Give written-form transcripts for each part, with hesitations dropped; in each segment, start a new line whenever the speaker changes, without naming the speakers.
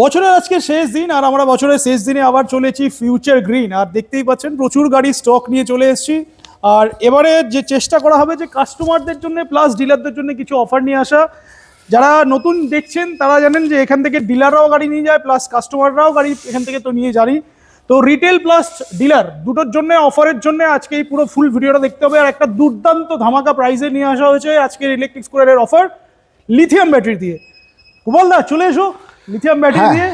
বছরের আজকে শেষ দিন আর আমরা বছরের শেষ দিনে আবার চলেছি ফিউচার গ্রিন। আর দেখতেই পাচ্ছেন প্রচুর গাড়ি স্টক নিয়ে চলে এসেছি। আর এবারে যে চেষ্টা করা হবে যে কাস্টমারদের জন্য প্লাস ডিলারদের জন্য কিছু অফার নিয়ে আসা। যারা নতুন দেখছেন তারা জানেন যে এখান থেকে ডিলাররাও গাড়ি নিয়ে যায়, প্লাস কাস্টমাররাও গাড়ি এখান থেকে তো নিয়ে জানি। তো রিটেল প্লাস ডিলার দুটোর জন্য অফারের জন্য আজকে এই পুরো ফুল ভিডিওটা দেখতে হবে। আর একটা দুর্দান্ত ধামাকা প্রাইসে নিয়ে আসা হয়েছে আজকের ইলেকট্রিক স্কুটারের অফার, লিথিয়াম ব্যাটারি দিয়ে। কুবলদা চলে এসো, লিথিয়াম ব্যাটারি দিয়ে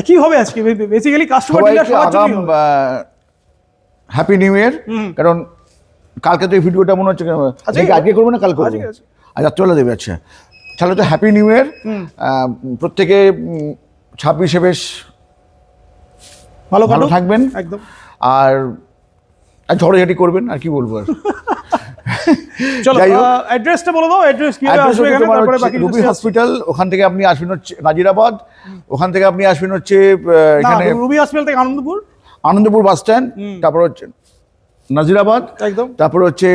কি হবে আজকে? বেসিক্যালি কাস্টমার ডিলার সবার জন্য
হ্যাপি নিউ ইয়ার। কারণ কালকে তো এই ভিডিওটা মনে হচ্ছে আজকে করবো না, কাল করবো। আচ্ছা চলে দেবে। আচ্ছা তাহলে তো হ্যাপি নিউ ইয়ার প্রত্যেকে। 26-এ বেশ ভালো থাকবেন
একদম।
আর ঝড়ঝাটি করবেন, আর কি বলবো। আর
চলো অ্যাড্রেসটা বলে দাও। অ্যাড্রেস কি আসবে এখানে, তারপরে বাকি
রুবি হসপিটাল, ওখান থেকে আপনি আসবেন হচ্ছে নাজিরাবাদ, ওখান থেকে আপনি আসবেন হচ্ছে এখানে
রুবি হসপিটাল থেকে
আনন্দপুর বাস স্ট্যান্ড, তারপর হচ্ছে নাজিরাবাদ
একদম,
তারপর হচ্ছে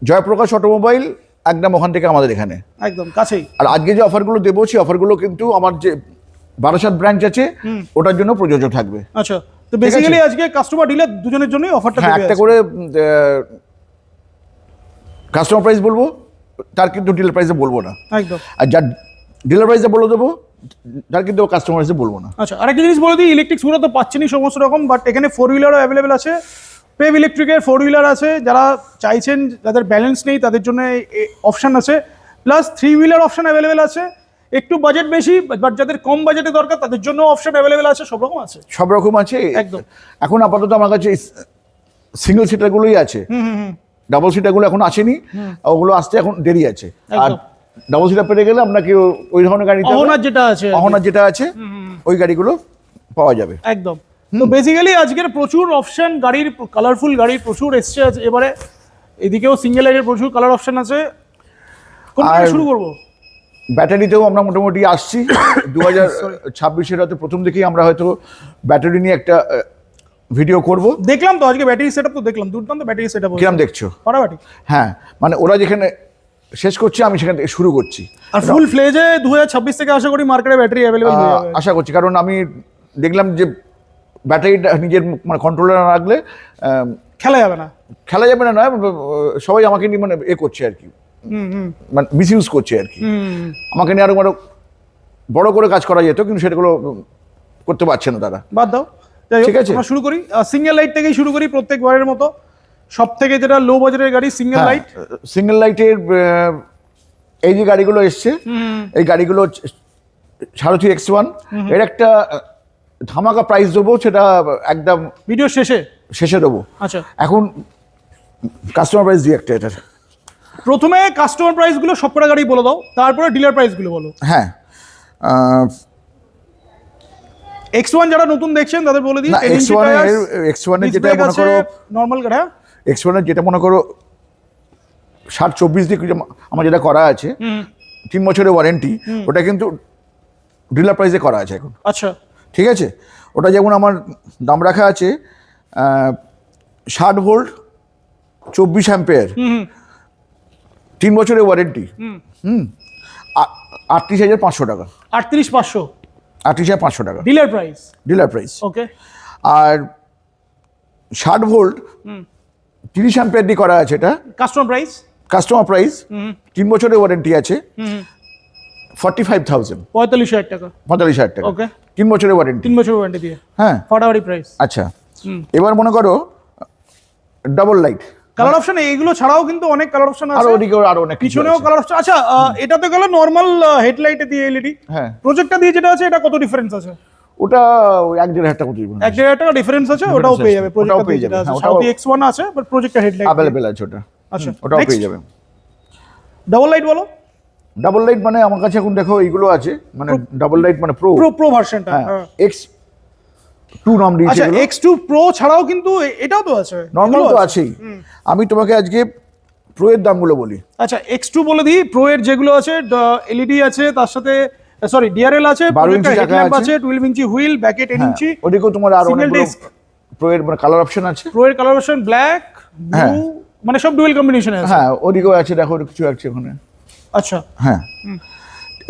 জয়প্রকাশ অটোমোবাইল একদম ওখান থেকে আমাদের এখানে
একদম কাছেই।
আর আজকে যে অফারগুলো দেবো সেই অফারগুলো কিন্তু আমার যে বারাসাত ব্রাঞ্চ আছে ওটার জন্য প্রযোজ্য থাকবে।
আচ্ছা, তো বেসিক্যালি আজকে কাস্টমার ডিলার দুজনের জন্যই অফারটা দেবে।
একটা করে কাস্টমার প্রাইস বলবো, তার কিন্তু ডিলার প্রাইসে বলবো না
একদম।
আর যার ডিলার প্রাইসে বলে দেবো, তার কিন্তু কাস্টমার প্রাইসে বলবো না।
আচ্ছা, আরেকটা জিনিস বলে দিই, ইলেকট্রিক স্কুটার তো পাচ্ছেনই সমস্ত রকম, বাট এখানে 4 হুইলারও অ্যাভেলেবেল আছে। পেভ ইলেকট্রিকের 4 হুইলার আছে, যারা চাইছেন যাদের ব্যালেন্স নেই তাদের জন্য অপশান আছে, প্লাস 3 হুইলার অপশান অ্যাভেলেবেল আছে। একটু বাজেট বেশি, বাট যাদের কম বাজেটে দরকার তাদের জন্য অপশন অ্যাভেলেবেল আছে, সব রকম আছে।
সব রকম আছে
একদম।
এখন আপাতত আমার কাছে সিঙ্গেল সিটারগুলোই আছে, ডাবল সিটারগুলো এখন আসেনি, ওগুলো আসতে এখন দেরি আছে। আর ডাবল সিটার পেতে গেলে আপনাকে ওই ধরনের গাড়ি,
অহনার যেটা আছে
ওই গাড়িগুলো পাওয়া যাবে
একদম। তো বেসিক্যালি আজকের প্রচুর অপশন গাড়ির, কালারফুল গাড়ি প্রচুর এসছে এবারে। এদিকেও সিঙ্গেল লাইটের প্রচুর কালার অপশন আছে। কোন থেকে শুরু করব?
ব্যাটারিতেও আমরা মোটামুটি আসছি 2026-এর হয়তো প্রথম দিকেই আমরা হয়তো ব্যাটারি নিয়ে একটা ভিডিও করব।
দেখলাম তো আজকে ব্যাটারি সেটআপ, তো দেখলাম দুর্দান্ত ব্যাটারি সেটআপ।
কিরকম দেখছো?
ফাটাফাটি।
হ্যাঁ, মানে ওরা যেখানে শেষ করছে আমি সেখান থেকে শুরু করছি।
আর ফুল ফ্লেজে 2026 থেকে আশা করি মার্কেটে ব্যাটারি অ্যাভেলেবল হয়ে যাবে
আশা করছি। কারণ আমি দেখলাম যে ব্যাটারিটা নিজের মানে কন্ট্রোলে না রাখলে
খেলা যাবে না
নয়, সবাই আমাকে নিয়ে মানে করছে আর কি, মানে মিসইউজ করছে আর কি। আমাকে নিয়ে আরো বড় করে কাজ করা যেত, কিন্তু সেটাগুলো করতে পারছে না তারা।
বাদ দাও, ঠিক আছে। আমরা শুরু করি সিঙ্গেল লাইট থেকেই শুরু করি প্রত্যেকবারের মতো। সব থেকে যেটা লো বাজেটের গাড়ি
সিঙ্গেল লাইটের এই যে গাড়িগুলো এসছে, এই গাড়িগুলো সারথি X1 এর একটা ধামাকা প্রাইস দেবো, সেটা একদম
ভিডিও শেষে দেবো। আচ্ছা,
এখন কাস্টমার প্রাইস দিয়ে একটা, এটার
প্রথমে কাস্টমার প্রাইস গুলো সবকটা গাড়ি বলে দাও, তারপরে ডিলার প্রাইস গুলো বলো।
হ্যাঁ,
X1 যারা নতুন দেখছেন তাদের বলে দিই,
X1 এর যেটা মনে করো
নরমাল গাড়ি,
X1 এর যেটা মনে করো 60-24 দিয়ে আমার যেটা করা আছে 3 বছরের ওয়ারেন্টি, ওটা কিন্তু ডিলার প্রাইসে করা আছে এখন।
আচ্ছা,
ঠিক আছে। ওটা যেমন আমার দাম রাখা আছে 60 ভোল্ট 24 অ্যাম্পিয়ার, 3 বছরের ওয়ারেন্টি, 38,500 টাকা। 38,500 টাকা ডিলার প্রাইস।
ওকে।
আর 60 ভোল্ট 30 অ্যাম্পিয়ার দিয়ে করা আছে, এটা কাস্টমার প্রাইস 3 বছরের ওয়ারেন্টি আছে 45,000 টাকা। 45,000 টাকা।
ওকে,
3 বছরের ওয়ারেন্টি
দিয়ে।
হ্যাঁ,
ফাটাফাটি প্রাইস।
আচ্ছা, এবার মনে করো ডাবল লাইট
কালার অপশন, এইগুলো ছাড়াও কিন্তু অনেক কালার অপশন আছে,
আর ওদিকে আরো অনেক
পিছনেও কালার অপশন। আচ্ছা, এটাতে গেল নরমাল হেডলাইটে দিয়ে এলইডি।
হ্যাঁ,
প্রজেক্টটা দিয়ে যেটা আছে এটা কত ডিফারেন্স আছে?
ওটা 1,500 টাকা,
1,500 টাকা ডিফারেন্স আছে, ওটাও পেয়ে যাবে। প্রজেক্টটা পেয়ে যাবে, সাউথি X1 আছে, বাট প্রজেক্টটা হেডলাইট
अवेलेबल আছে ওটা।
আচ্ছা,
ওটাও পেয়ে যাবে।
ডাবল লাইট বলো।
ডাবল লাইট মানে আমার কাছে এখন দেখো এইগুলো আছে, মানে ডাবল লাইট মানে প্রো ভার্সনটা, X2 নাম দিয়েছে।
আচ্ছা, X2 প্রো ছাড়াও কিন্তু এটাও তো আছে,
নরমাল তো আছেই। আমি তোমাকে আজকে প্রো এর দামগুলো বলি।
আচ্ছা, X2 বলে দিই। প্রো এর যেগুলো আছে, এলইডি আছে, তার সাথে ডিআরএল আছে,
12 ইঞ্চি হেডল্যাম্প
আছে, 12 ইঞ্চি হুইল, ব্যাকে 10 ইঞ্চি।
ওদিকেও তোমার আর অনেকগুলো প্রো এর মানে কালার অপশন আছে।
প্রো এর কালার অপশন ব্ল্যাক, ব্লু, মানে সব ডুয়াল কম্বিনেশনে আছে।
হ্যাঁ, ওদিকেও আছে, দেখো কিছু আছে ওখানে।
আচ্ছা,
হ্যাঁ,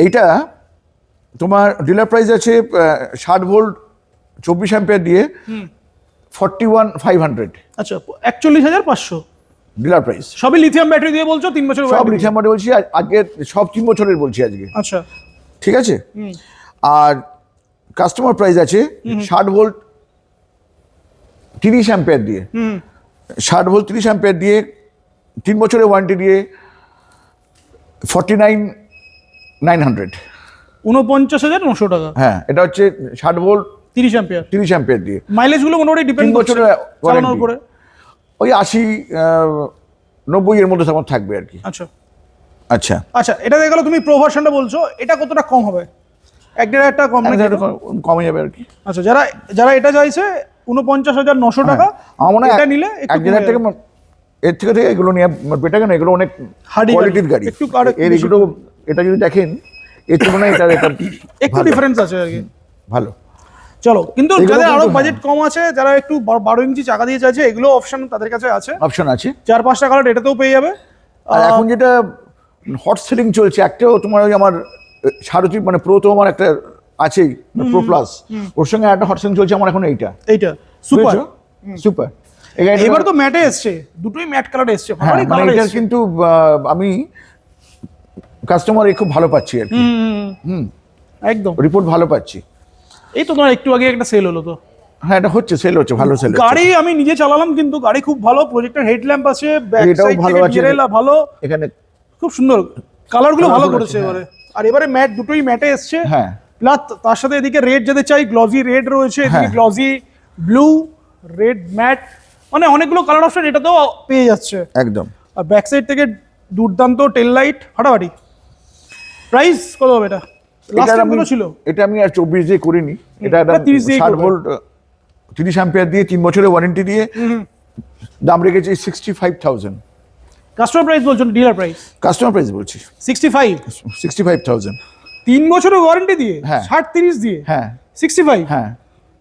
এইটা তোমার ডিলার প্রাইস আছে 60 ভোল্ট 24 অ্যাম্পিয়ার দিয়ে 41,500
আচ্ছা 41,500
ডিলার প্রাইস।
সবই লিথিয়াম ব্যাটারি দিয়ে বলছো, 3 বছর
সব লিথিয়াম ব্যাটারি বলছি, আজকে সব 3 বছরের বলছি আজকে।
আচ্ছা
ঠিক আছে। আর কাস্টমার প্রাইস আছে 60 ভোল্ট 30 অ্যাম্পিয়ার দিয়ে 60 ভোল্ট 30 অ্যাম্পিয়ার দিয়ে 3 বছরের ওয়ারেন্টি দিয়ে 49,900।
49,900 টাকা।
হ্যাঁ, এটা হচ্ছে 60 ভোল্ট
30 অ্যাম্পিয়ার
30 অ্যাম্পিয়ার দিয়ে।
মাইলেজ গুলো মোটামুটি ডিপেন্ড
3
করছে
বছরের
চালানোর
ওয়ারেন্টি,
উপরে।
ওই 80-90 এর মধ্যে তোমার থাকবে আর কি।
আচ্ছা
আচ্ছা
আচ্ছা, এটা দেখে গেলো তুমি প্রো ভার্সনটা বলছো, এটা কতটা কম হবে? 1-1.5 টাকা কম নাকি?
কমে যাবে আর কি।
আচ্ছা, যারা এটা চাইছে 49,900 টাকা,
আমার মনে হয়
এটা নিলে একটু
1,000 টাকা এর থেকে এগুলো নিয়ে বেটার, কেন এগুলো অনেক
Hardy
কোয়ালিটির গাড়ি।
একটু আর
এর এগুলো এটা যদি দেখেন এর তুলনায় এটা
একটু ডিফারেন্স আছে আর কি।
ভালো।
চলো, কিন্তু
এগুলো
যাদের আরো
কিন্তু
বাজেট কম আছে, যারা একটু 12 ইঞ্চি চাকা দিয়ে চাইছে, এগুলো অপশন তাদের কাছে আছে।
অপশন আছে
4-5টা কালার এটাতেও পেয়ে যাবে।
আর এখন যেটা হট সেলিং চলছে, একটাও তোমার ওই আমার সারথি মানে প্রো তো আমার একটা আছেই, প্রো প্লাস, ওর সঙ্গে একটা হট সেলিং চলছে আমার এখন এইটা
সুপার
সুপার।
এবার তো ম্যাটে এসছে, দুটোই ম্যাট কালার এসছে,
হ্যাঁ,
ভালোই
মানে
কালার
এটা
এসছে।
কিন্তু আমি কাস্টমার খুব ভালো পাচ্ছি আর কি।
একদম
রিপোর্ট ভালো পাচ্ছি।
এই তো তোমার একটু আগে একটা সেল হলো তো।
হ্যাঁ, এটা হচ্ছে, সেল হচ্ছে, ভালো সেল হচ্ছে।
গাড়ি আমি নিজে চালালাম, কিন্তু গাড়ি খুব ভালো, প্রজেক্টর হেডল্যাম্প আছে, ব্যাক
এটাও
সাইড
ভালো
থেকে
আছে।
মিরেলা ভালো,
এখানে
খুব সুন্দর কালারগুলো ভালো
Colourful
করেছে
আছে,
এবারে। আর এবারে ম্যাট দুটোই ম্যাটে এসছে।
হ্যাঁ।
প্লাস তার সাথে এদিকে রেড যাদের চাই, গ্লজি রেড রয়েছে, এদিকে
হ্যাঁ।
গ্লজি ব্লু, রেড ম্যাট, মানে অনেকগুলো কালার অপশন এটাতেও পেয়ে যাচ্ছে।
একদম।
আর ব্যাক সাইড থেকে দুর্দান্ত টেল লাইট, ফাটাফাটি। প্রাইস কত হবে এটা? লাস্ট টাইম কত ছিল?
এটা আমি আর 24 দিয়ে করিনি, এটা
এটা 30 দিয়েই
60
করবে।
ভোল্ট 30 অ্যাম্পিয়ার দিয়ে 3 বছরের ওয়ারেন্টি দিয়ে দাম রেখেছি 65,000।
কাস্টমার প্রাইস বলছো, ডিলার প্রাইস?
কাস্টমার প্রাইস বলছি
65।
65,000।
3 বছরের ওয়ারেন্টি দিয়ে,
হ্যাঁ।
60-30 দিয়ে,
হ্যাঁ
65।
হ্যাঁ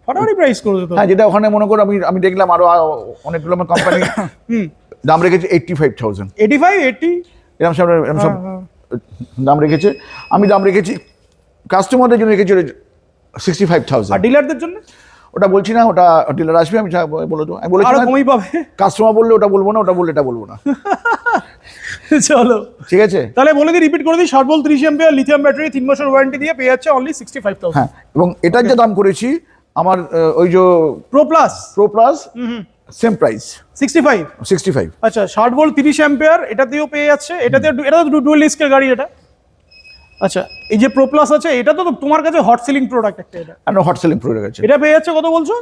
ফাটাফাটি প্রাইস করে দিত।
হ্যাঁ, যেটা ওখানে মনে করো আমি দেখলাম আরো অনেকগুলো আমার কোম্পানি দাম রেখেছে 85,000,
85, 80।
এরকম সব দাম রেখেছে। আমি দাম রেখেছি কাস্টমারদের জন্য রেখেছি 65,000।
আর ডিলারদের জন্য
ওটা বলছি না, ওটা ডিলার আসবে, আমি বলে দেবো। আমি বলেছি
আরো
না,
কমই পাবে।
কাস্টমার বললে ওটা বলবো না, ওটা বললে এটা বলবো না।
চলো
ঠিক আছে।
তাহলে বলে দিই, রিপিট করে দিই, 60 ভোল্ট 30 অ্যাম্পিয়ার লিথিয়াম ব্যাটারি 3 বছর ওয়ারেন্টি দিয়ে পেয়ে যাচ্ছে অনলি 65,000।
হ্যাঁ, এবং এটার যে দাম করেছি আমার ওই যে
প্রো প্লাস
সেম প্রাইস
65।
65।
আচ্ছা, 60 ভোল্ট 30 অ্যাম্পিয়ার এটা দিয়েও পেয়ে যাচ্ছে। এটা তো ডুয়াল ডিস্কের গাড়ি এটা। আচ্ছা, এই যে প্রো প্লাস আছে, এটা তো তোমার কাছে হট সেলিং প্রোডাক্ট একটা। এটা
আর হট সেলিং প্রোডাক্ট আছে।
এটা পেয়ে যাচ্ছে কত বলছো?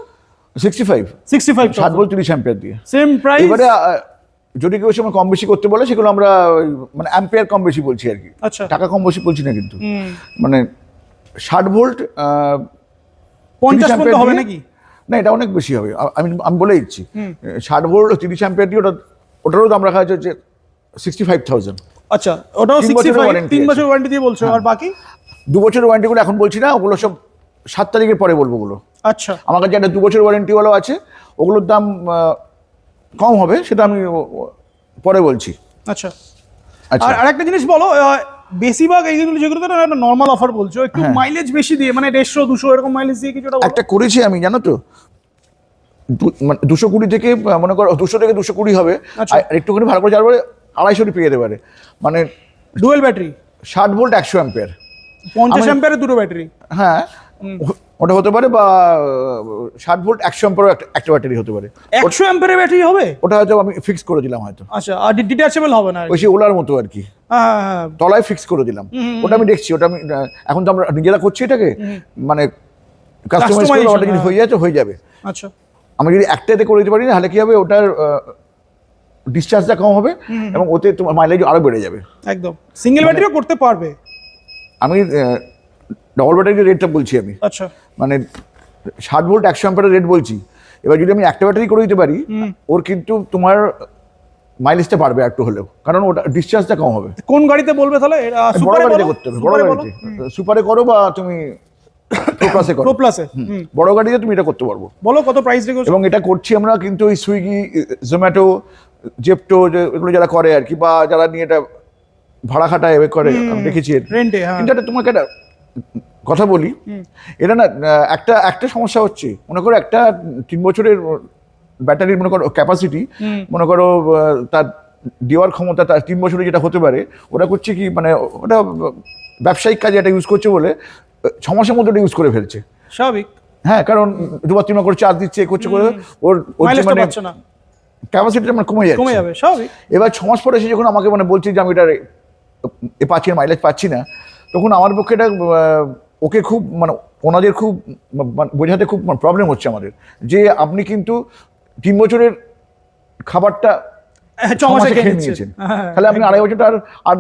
65।
65।
60 ভোল্ট 30 অ্যাম্পিয়ার দিয়ে
সেম প্রাইস।
এবারে যদি কেউ সময় কম বেশি করতে বলে, সেগুলো আমরা মানে অ্যাম্পিয়ার কম বেশি বলছি আর কি।
আচ্ছা,
টাকা কম বেশি বলছি না কিন্তু। মানে 60 ভোল্ট
50
30
পর্যন্ত হবে
দিয়ে-
নাকি?
না, এটা অনেক বেশি হবে। আমি বলে দিচ্ছি, 60 ভোল্ট 30 অ্যাম্পিয়ার দিয়ে ওটারও দাম রাখা হচ্ছে 65,000।
আচ্ছা, ওটাও
3 বছরের
65,
warranty
3
আছে।
বছর ওয়ারেন্টি দিয়ে বলছো। আর বাকি
2 বছরের ওয়ারেন্টিগুলো এখন বলছি না, ওগুলো সব 7 তারিখের পরে বলবো ওগুলো।
আচ্ছা
আমার কাছে একটা 2 বছর ওয়ারেন্টিওয়ালাও আছে, ওগুলোর দাম কম হবে, সেটা আমি পরে বলছি।
আচ্ছা।
আচ্ছা,
আর আরেকটা জিনিস বলো, বেশিরভাগ এইগুলো যেগুলো তো একটা নর্মাল অফার বলছো, একটু মাইলেজ বেশি দিয়ে, মানে 150-200 এরকম মাইলেজ দিয়ে কিছুটা বলো।
একটা করেছি আমি, জানো তো, মানে 220 থেকে মনে করো 200 থেকে 220 হবে।
আচ্ছা।
আর একটুখানি ভালো করে যাওয়ার 250 পেয়ে যেতে পারে। মানে
ডুয়েল ব্যাটারি
60 ভোল্ট 100 অ্যাম্পিয়ার।
50 অ্যাম্পিয়ারের দুটো ব্যাটারি।
হ্যাঁ, ওটা হতে পারে, বা 60 ভোল্ট 100 অ্যাম্পিয়ার একটা ব্যাটারি হতে পারে।
100 অ্যাম্পিয়ারের ব্যাটারি হবে?
ওটা হয়তো আমি ফিক্স করে দিলাম হয়তো।
আচ্ছা, আর ডিটাচেবল হবে না?
ওই সেই ওলার মতো আর কি,
হ্যাঁ হ্যাঁ।
তলায় ফিক্স করে দিলাম। ওটা আমি দেখছি, ওটা আমি এখন তো আমরা নিজেরা করছি এটাকে, মানে কাস্টমাইজ করে ওটা যদি হয়ে যাচ্ছে হয়ে যাবে।
আচ্ছা,
আমি যদি একটাতে করে দিতে পারি, না হলে কি হবে, ওটার ডিসচার্জটা কম হবে এবং ওতে তোমার মাইলেজ আরো বেড়ে যাবে।
একদম সিঙ্গেল ব্যাটারিও করতে পারবে।
আমি ডবল ব্যাটারির রেটটা বলছি আমি,
আচ্ছা,
মানে 60 ভোল্ট 100 অ্যাম্পিয়ারের রেট বলছি। এবার যদি আমি একটা ব্যাটারি করে দিতে পারি, ওর কিন্তু তোমার মাইলেজটা বাড়বে একটু হলেও, কারণ ওটা ডিসচার্জটা কম হবে।
কোন গাড়িতে বলবে তাহলে?
বড় গাড়িতে করতে হবে, বড় গাড়িতে সুপারে করো বা তুমি প্রো প্লাসে করো।
প্রো প্লাসে
বড় গাড়িতে তুমি এটা করতে পারবো।
বলো কত প্রাইস রেখেছো?
এবং এটা করছি আমরা কিন্তু ওই সুইগি, জোম্যাটো, জেপটো, এগুলো যারা করে আর কি, বা যারা নিয়ে এটা ভাড়া খাটায় করে, আমি দেখেছি।
রেন্টে, হ্যাঁ।
কিন্তু এটা তোমাকে একটা কথা বলি, এটা না একটা সমস্যা হচ্ছে, মনে করো একটা 3 বছরের ব্যাটারির মনে করো ক্যাপাসিটি, মনে করো তার দেওয়ার ক্ষমতা তার 3 বছরে যেটা হতে পারে, ওটা করছে কি মানে ওটা ব্যবসায়িক কাজে এটা ইউজ করছে বলে 6 মাসের মধ্যে ওটা ইউজ করে ফেলছে।
স্বাভাবিক।
হ্যাঁ, কারণ 2-3 করে চার্জ দিচ্ছে, করছে করে ওর
মাইলেজটা
মানে
পাচ্ছে না,
ক্যাপাসিটিটা মানে কমে
কমে
যাচ্ছে।
যাবে স্বাভাবিক।
এবার 6 মাস পরে এসে যখন আমাকে মানে বলছি যে আমি এটা পাচ্ছি না, মাইলেজ পাচ্ছি না, তখন আমার পক্ষে এটা ওকে খুব মানে ওনাদের খুব বোঝাতে খুব প্রবলেম হচ্ছে আমাদের, যে আপনি কিন্তু 3 বছরের খাবারটা
6 মাসে খেয়ে
নিয়েছেন, তাহলে আপনি 2.5 বছরটা আর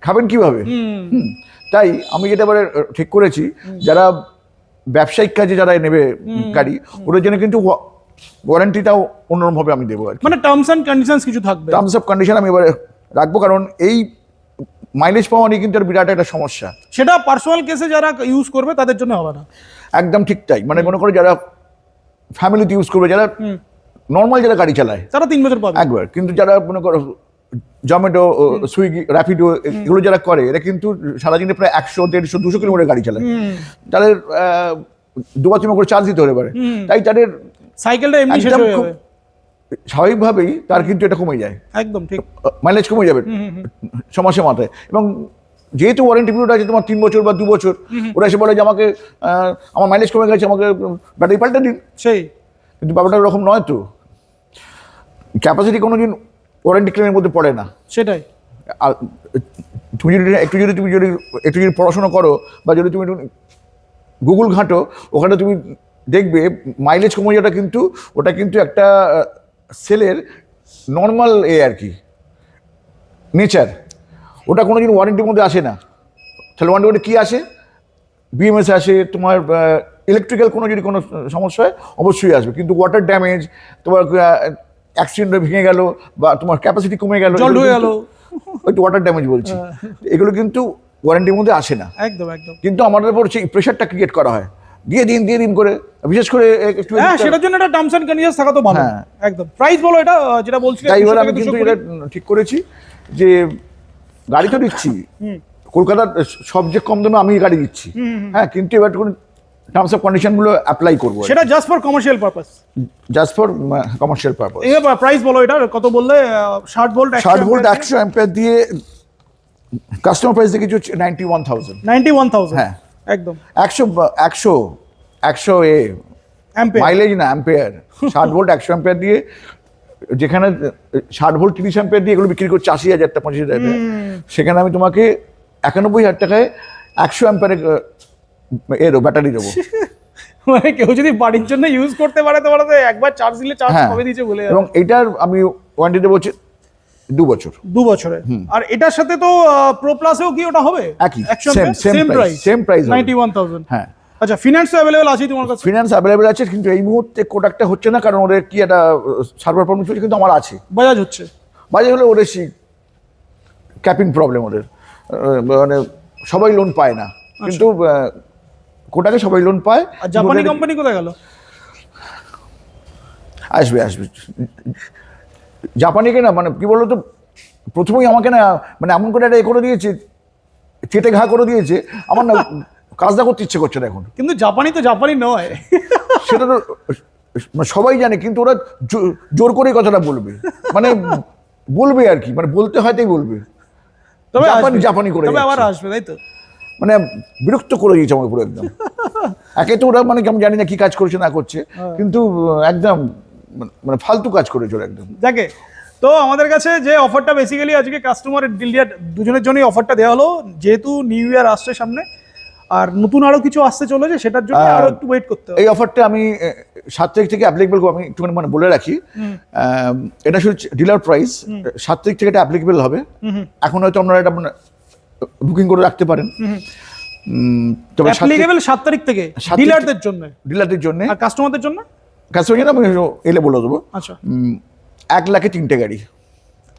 খাবেন কিভাবে? তাই আমি যেটা এবারে ঠিক করেছি, যারা ব্যবসায়িক কাজে যারা নেবে গাড়ি, ওদের জন্য কিন্তু ওয়ারেন্টিটাও অন্যরকমভাবে আমি দেবো আর কি।
মানে টার্মস এন্ড কন্ডিশনস কিছু থাকবে,
টার্মস অফ কন্ডিশন আমি এবারে রাখবো, কারণ এই মাইলেজ পাওয়া নিয়ে কিন্তু বিরাট একটা সমস্যা।
সেটা পার্সোনাল কেসে যারা ইউজ করবে তাদের জন্য হবে না।
একদম ঠিক তাই, মানে মনে করো যারা ফ্যামিলিতে ইউজ করবে, যারা নর্মাল যারা গাড়ি চালায়
তারা 3 বছর পাবে
একবার, কিন্তু যারা মনে করো জোম্যাটো, সুইগি, র্যাপিডো এগুলো যারা করে, এরা কিন্তু সারাদিনে প্রায় 100, 150, 200 কিলোমিটার গাড়ি চালায়, তাদের 2-3 করে চার্জ দিতে হতে পারে, তাই তাদের
সাইকেলটা এমনি শেষ হয়ে যাবে,
স্বাভাবিকভাবেই তার কিন্তু এটা কমে যায়,
একদম ঠিক,
মাইলেজ কমে যাবে 6 মাসের মাথায়। এবং যেহেতু ওয়ারেন্টি পিরিয়ড আছে তোমার 3 বছর বা 2 বছর, ওরা এসে বলে যে আমাকে আমার মাইলেজ কমে গেছে, আমাকে ব্যাটারি পাল্টে দিন,
সেই
কিন্তু ব্যাপারটা ওরকম নয় তো। ক্যাপাসিটি কোনোদিন ওয়ারেন্টি ক্লেমের মধ্যে পড়ে না।
সেটাই।
আর তুমি যদি একটু যদি পড়াশোনা করো, বা যদি তুমি গুগল ঘাঁটো, ওখানে তুমি দেখবে মাইলেজ কমে যাওয়াটা কিন্তু ওটা কিন্তু একটা সেলের নর্মাল আর কি নেচার, ওটা কোনোদিন ওয়ারেন্টির মধ্যে আসে না। তাহলে ওয়ারেন্টি কী আসে? বিএমএস আসে, তোমার ইলেকট্রিক্যাল কোনো যদি কোনো সমস্যা হয় অবশ্যই আসবে, কিন্তু ওয়াটার ড্যামেজ, তোমার অ্যাক্সিডেন্ট ভেঙে গেল, বা তোমার ক্যাপাসিটি কমে গেল,
জল হয়ে গেল,
ওই ওয়াটার ড্যামেজ বলছি, এগুলো কিন্তু ওয়ারেন্টির মধ্যে আসে না।
একদম একদম।
কিন্তু আমাদের উপর সেই প্রেশারটা ক্রিয়েট করা হয়, দিয়ে দিন করে, বিশেষ করে একটু
সেটার জন্য একটা টার্মস এন্ড কন্ডিশনস থাকা তো ভালো। একদম। প্রাইস বলো এটা যেটা বলছিলে।
তাই এবার আমি কিন্তু এটা ঠিক করেছি যে গাড়ি তো দিচ্ছি, কলকাতার সবচেয়ে কম দামে আমি গাড়ি দিচ্ছি, হ্যাঁ, কিন্তু এবার টার্মস অফ কন্ডিশনগুলো অ্যাপ্লাই করবো,
সেটা just for commercial purpose,
just for commercial purpose.
এবার প্রাইস বলো এটা কত বললে? 60 ভোল্ট
100 অ্যাম্পিয়ার দিয়ে কাস্টমার প্রাইস দেখেছি 91,000।
91,000,
হ্যাঁ
একদম।
100
অ্যাম্পিয়ার,
মাইলেজ না অ্যাম্পিয়ার। 60 ভোল্ট 100 অ্যাম্পিয়ার দিয়ে, যেখানে 60 ভোল্ট 30 অ্যাম্পিয়ার দিয়ে এগুলো বিক্রি করছে 80,000 টাকা 85,000 টাকা, সেখানে আমি তোমাকে 91,000 টাকায় 100 অ্যাম্পিয়ারের ব্যাটারি দেবো।
মানে কেউ যদি বাড়ির জন্য ইউজ করতে পারে, তো বলতে একবার চার্জ দিলে চার্জ কবে দিয়েছে বলে।
এবং এটার আমি ওয়ারেন্টি দেবো 2 বছর।
2 বছরে। আর এটার সাথে তো প্রো প্লাসেও কি ওটা হবে?
একই সেম প্রাইস
91,000।
হ্যাঁ।
আচ্ছা, ফিনান্স তো अवेलेबल আছে তোমার কাছে?
ফিনান্স अवेलेबल আছে, কিন্তু এই মুহূর্তে কোডাকটা হচ্ছে না, কারণ ওদের কি একটা সার্ভার প্রবলেম চলছে, কিন্তু আমার আছে।
বাজাজ হচ্ছে?
বাজাজ হলে ওদের ক্যাপিং প্রবলেম, ওদের মানে সবাই লোন পায় না, কিন্তু কোটাকে সবাই লোন পায়।
আর জাপানি কোম্পানি কোথায় গেল?
আসবে জাপানিকে না, মানে কি বলতো, প্রথমেই আমাকে না মানে এমন করে একটা করে দিয়েছে, চেটে ঘা করে দিয়েছে, আমার না কাজটা করতে ইচ্ছে করছে না এখন।
কিন্তু জাপানি তো জাপানি নয়,
সেটা তো সবাই জানে, কিন্তু ওরা জোর করে কথাটা বলবে, মানে বলবে আর কি, মানে বলতে হয় তাই বলবে,
তবে
জাপানি করে,
তবে আবার আসবে, তাই তো?
মানে বিরক্ত করে দিয়েছে আমার পুরো একদম। একে তো ওরা মানে আমি জানি না কি কাজ করছে না করছে, কিন্তু একদম মানে ফালতু কাজ করে চলে একদম।
দেখে তো আমাদের কাছে যে অফারটা বেসিক্যালি আজকে কাস্টমার ডিলার দুজনের জন্যই অফারটা দেওয়া হলো, যেহেতু নিউ ইয়ার আসছে সামনে, আর নতুন আরো কিছু আসতে চলেছে, সেটার জন্য আরো একটু ওয়েট করতে হবে।
এই অফারটা আমি 7 তারিখ থেকে অ্যাপ্লিকেবল, আমি একটুখানি মানে বলে রাখি, এটা শুধু ডিলার প্রাইস, 7 তারিখ থেকে এটা অ্যাপ্লিকেবল হবে। এখন হয়তো আপনারা এটা বুকিং করে রাখতে পারেন, তবে
অ্যাপ্লিকেবল 7 তারিখ থেকে ডিলারদের জন্য, আর কাস্টমারদের জন্য
আমি এলে বলে দেবো।
আচ্ছা,
1 লাখে 3টে গাড়ি,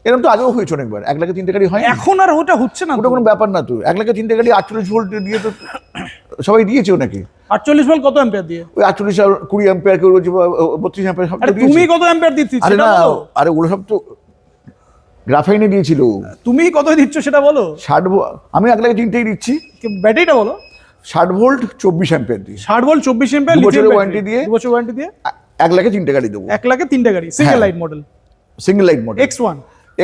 এরকম তো আগেও হয়েছে অনেকবার। 1 লাখে 3টে গাড়ি হয়, এখন
আর ওটা হচ্ছে না,
ওটা কোনো ব্যাপার না তো। 1 লাখে 3টে গাড়ি 48 ভোল্ট দিয়ে তো সবাই দিয়েছে নাকি।
48 ভোল্ট কত অ্যাম্পিয়ার দিয়ে?
ওই 48 আর 20 অ্যাম্পিয়ার কেউ 32 অ্যাম্পিয়ার সব দিয়েছে।
তুমি কত অ্যাম্পিয়ার দিচ্ছিস?
আরে না, আরে ওগুলো সব তো গ্রাফাইনে দিয়েছিল।
তুমি কত দিচ্ছ সেটা বলো।
60, আমি 1 লাখে 3টেই দিচ্ছি।
ব্যাটারিটা বলো।
60 ভোল্ট 24 অ্যাম্পিয়ার দিয়ে
60 ভোল্ট 24 অ্যাম্পিয়ার
2 বছরের
লিথিয়াম
ওয়ারেন্টি দিয়ে
2 বছর ওয়ারেন্টি দিয়ে
1 লাখে 3টে গাড়ি দেবো।
1 লাখে 3টে গাড়ি সিঙ্গেল
হ্যাঁ।
Light model
single light model
X1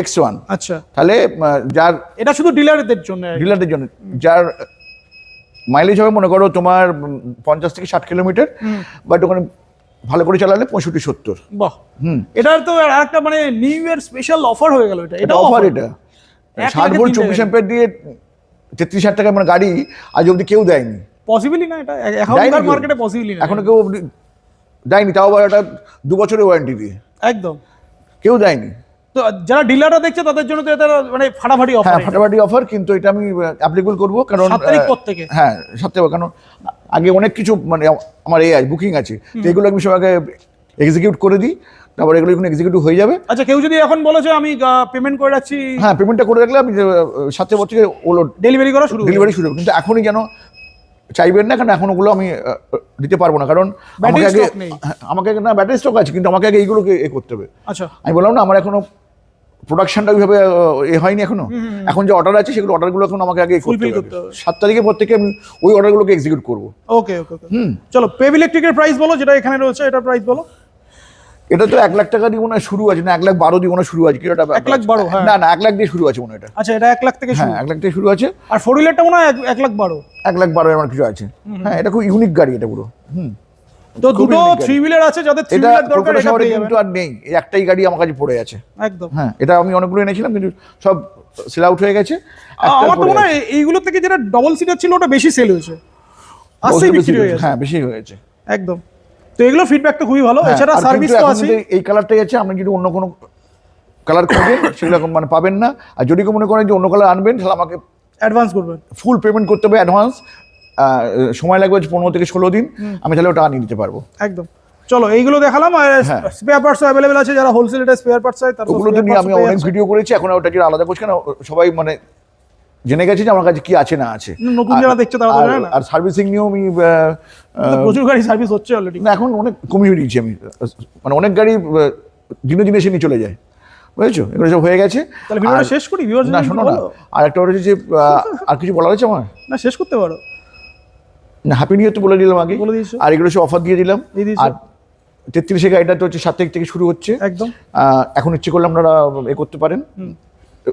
X1।
আচ্ছা,
তাহলে যার
এটা শুধু ডিলারদের জন্য আর কি।
ডিলারদের জন্য যার মাইলেজ হবে মনে করো তোমার 50 থেকে 60 কিলোমিটার, বাট ওখানে ভালো করে চালালে 65-70।
বাহ, এটার তো আরেকটা মানে নিউ ইয়ার স্পেশাল অফার হয়ে গেল এটা।
এটা অফার, এটা 60 ভোল্ট 24 অ্যাম্পিয়ার দিয়ে 33,000 টাকা মানে গাড়ি আজ অবধি কেউ দেয়নি।
পসিবলই না এটা, এখনকার মার্কেটে পসিবলই না।
এখনো কেউ দেয়নি, তাও আবার এটা 2 বছরের ওয়ারেন্টি দিয়ে
একদম
কেউ দেয়নি।
তো যারা ডিলাররা দেখছে তাদের জন্য তো এটা মানে ফাটাফাটি অফার।
হ্যাঁ, ফাটাফাটি অফার, কিন্তু এটা আমি অ্যাপ্লিকেবল করব কারণ
7 তারিখ পর থেকে।
হ্যাঁ 7 তারিখ, কারণ আগে অনেক কিছু মানে আমার বুকিং আছে, তো এগুলো আমি সব আগে এক্সিকিউট করে দিই, তারপর এগুলো এখন এক্সিকিউটিভ হয়ে যাবে।
আচ্ছা, কেউ যদি এখন বলে যে আমি পেমেন্ট করে রাখছি,
হ্যাঁ পেমেন্টটা করে রাখলে আমি 7 তারিখ থেকে ওগুলো
ডেলিভারি করা শুরু
ডেলিভারি শুরু হবে। কিন্তু এখনই যেন চাইবেন না, কারণ এখন ওগুলো আমি দিতে পারবো না, কারণ আমাকে আগে না ব্যাটারি স্টক আছে, কিন্তু আমাকে আগে এইগুলোকে করতে হবে।
আচ্ছা,
আমি বললাম না আমার এখনো প্রোডাকশনটা ওইভাবে হয়নি এখনো। এখন যে অর্ডার আছে সেগুলো অর্ডারগুলো এখন আমাকে আগে করতে হবে। 7 তারিখের পর থেকে আমি ওই অর্ডারগুলোকে এক্সিকিউট করবো।
ওকে ওকে ওকে। চলো, পেভ ইলেকট্রিকের প্রাইস বলো, যেটা এখানে রয়েছে এটার প্রাইস বলো।
এটা তো 1 লাখ টাকা দিয়ে মনে হয় শুরু আছে, না 1,12,000 দিয়ে মনে হয় শুরু আছে, কি ওটা
1,12,000? হ্যাঁ,
না 1 লাখ দিয়ে শুরু আছে মনে হয় এটা।
আচ্ছা, এটা 1 লাখ থেকে শুরু।
হ্যাঁ 1 লাখ থেকে শুরু আছে।
আর 4 হুইলারটা মনে হয় 1,12,000।
1,12,000 আমার কিছু আছে। হ্যাঁ, এটা খুব ইউনিক গাড়ি এটা পুরো।
তো দুটো 3 হুইলার আছে, যাদের 3
এটা
হুইলার দরকার
কলকাতা
এটা
শহরে
পেয়ে যাবেন।
কিন্তু আর নেই, এই একটাই গাড়ি আমার কাছে পড়ে আছে।
একদম।
হ্যাঁ, এটা আমি অনেকগুলো এনেছিলাম কিন্তু সব সেল আউট হয়ে গেছে।
আমার তো মনে হয় এইগুলো থেকে যেটা ডবল সিটার ছিল ওটা বেশি সেল হয়েছে, আসেই বিক্রি হয়ে গেছে।
হ্যাঁ বেশি হয়েছে
একদম। তো এগুলো ফিডব্যাকটা খুবই ভালো। এছাড়া
আর
সার্ভিস
কিন্তু
তো
এখন
আছে।
কিন্তু এই কালারটাই আছে, আপনি যদি অন্য কোনো কালার খোঁজেন সেগুলো মানে পাবেন না। আর যদি কেউ মনে করেন যে অন্য কালার আনবেন, তাহলে আমাকে
অ্যাডভান্স করবেন,
ফুল পেমেন্ট করতে হবে অ্যাডভান্স। সময় লাগবে 15 থেকে 16 দিন, আমি তাহলে ওটা আনিয়ে দিতে পারবো।
একদম। চলো, এইগুলো দেখালাম। আর স্পেয়ার পার্টস অ্যাভেলেবেল আছে, যারা হোলসেল রেটে স্পেয়ার পার্টস চাই তারা
ওগুলোতে নিয়ে আমি অনেক ভিডিও করেছি, এখন ওটা যেটা আলাদা করছি না, সবাই মানে জেনে গেছে যে আমার কাছে কি আছে না আছে।
নতুন যারা দেখছে তারা জানে না।
আর সার্ভিসিং নিয়েও আমি
প্রচুর গাড়ি সার্ভিস হচ্ছে অলরেডি।
না এখন অনেক কমিয়ে দিয়েছি আমি, মানে অনেক গাড়ি দিনে দিনে এসে নিয়ে চলে যায়, বুঝেছো? এগুলো সব হয়ে গেছে।
তাহলে ভিডিওটা শেষ করি।
না শোনো না, আর একটা হচ্ছে যে আর কিছু বলা হয়েছে আমার?
না, শেষ করতে পারো
না, হ্যাপি নিউ ইয়ার তো বলে দিলাম আগে,
বলে দিয়েছো।
আর এগুলো সব অফার দিয়ে দিলাম। আর 33 গাড়িটা তো হচ্ছে 7 তারিখ থেকে শুরু হচ্ছে
একদম।
এখন ইচ্ছে করলে আপনারা করতে পারেন,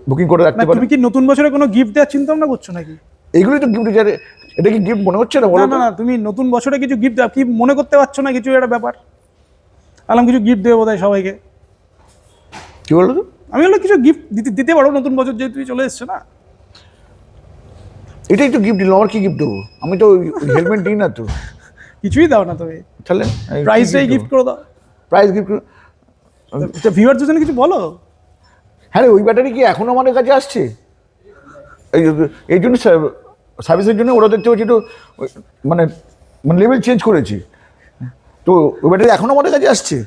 বুকিং করে রাখতে পারেন।
তুমি কি নতুন বছরে কোনো গিফট দেওয়ার চিন্তা ভাবনা করছো নাকি?
এইগুলোই তো গিফট। এটা কি গিফট মনে হচ্ছে না?
না না, তুমি নতুন বছরে কিছু গিফট দেওয়া কি মনে করতে পারছো না? কিছু একটা ব্যাপার আলাম, কিছু গিফট দেবো বোধহয় সবাইকে।
কি বললো তো?
আমি বললাম কিছু গিফট দিতে পারো, নতুন বছর যেহেতু চলে এসছে না।
এটাই তো গিফট দিলাম, আমার কি গিফট দেবো? আমি তো হেলমেট দিই না তো।
কিছুই দাও না তুমি,
তাহলে
প্রাইসটাই গিফট করে দাও।
Price gift.
ভিউয়ারদের জন্য কিছু বলো।
হ্যাঁ রে, ওই ব্যাটারি কি এখনো আমাদের কাছে আসছে? এই জন্য সার্ভিসের জন্য ওরা দেখতে পাচ্ছি তো মানে মানে লেভেল চেঞ্জ করেছি, তো ওই ব্যাটারি এখনো আমাদের কাছে আসছে।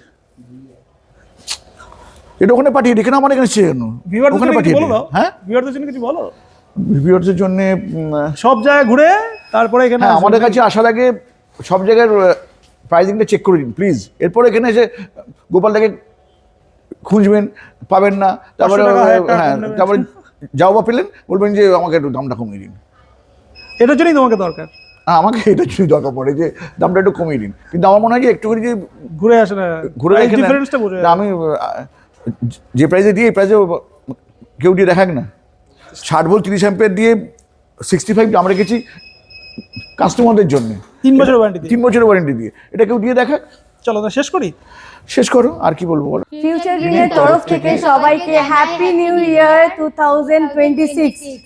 এটা ওখানে পাঠিয়ে দিই, কেন আমার এখানে এসছে কেন? ওখানে পাঠিয়ে দিই। হ্যাঁ,
ভিউয়ারদের জন্য কিছু বলো।
ভিউয়ারদের জন্য
সব জায়গায় ঘুরে তারপরে এখানে
আমাদের কাছে আসার আগে সব জায়গার প্রাইসিংটা চেক করে দিন প্লিজ। এরপর এখানে এসে গোপালটাকে খুঁজবেন, পাবেন না, তারপরে হ্যাঁ তারপরে যাও বা পেলেন বলবেন যে আমাকে একটু দামটা কমিয়ে দিন।
এটার জন্যই তোমাকে দরকার।
আমাকে এটার জন্যই দরকার পড়ে যে দামটা একটু কমিয়ে দিন, কিন্তু আমার মনে হয় যে একটুখানি যে
ঘুরে আসে না,
ঘুরে
ডিফারেন্সটা বোঝে।
আমি যে প্রাইসে দিই এই প্রাইসে কেউ দিয়ে দেখাক না। 60 ভোল্ট 30 অ্যাম্পিয়ার দিয়ে 65 আমরা রেখেছি কাস্টমারদের জন্য
3 বছরের ওয়ারেন্টি।
3 বছরের ওয়ারেন্টি দিয়ে, এটা কেউ দিয়ে দেখাক।
চলো তা শেষ করি।
শেষ করো, আর কি বলবো বলো।
ফিউচার গ্রিনের তরফ থেকে সবাইকে হ্যাপি নিউ ইয়ার 2026।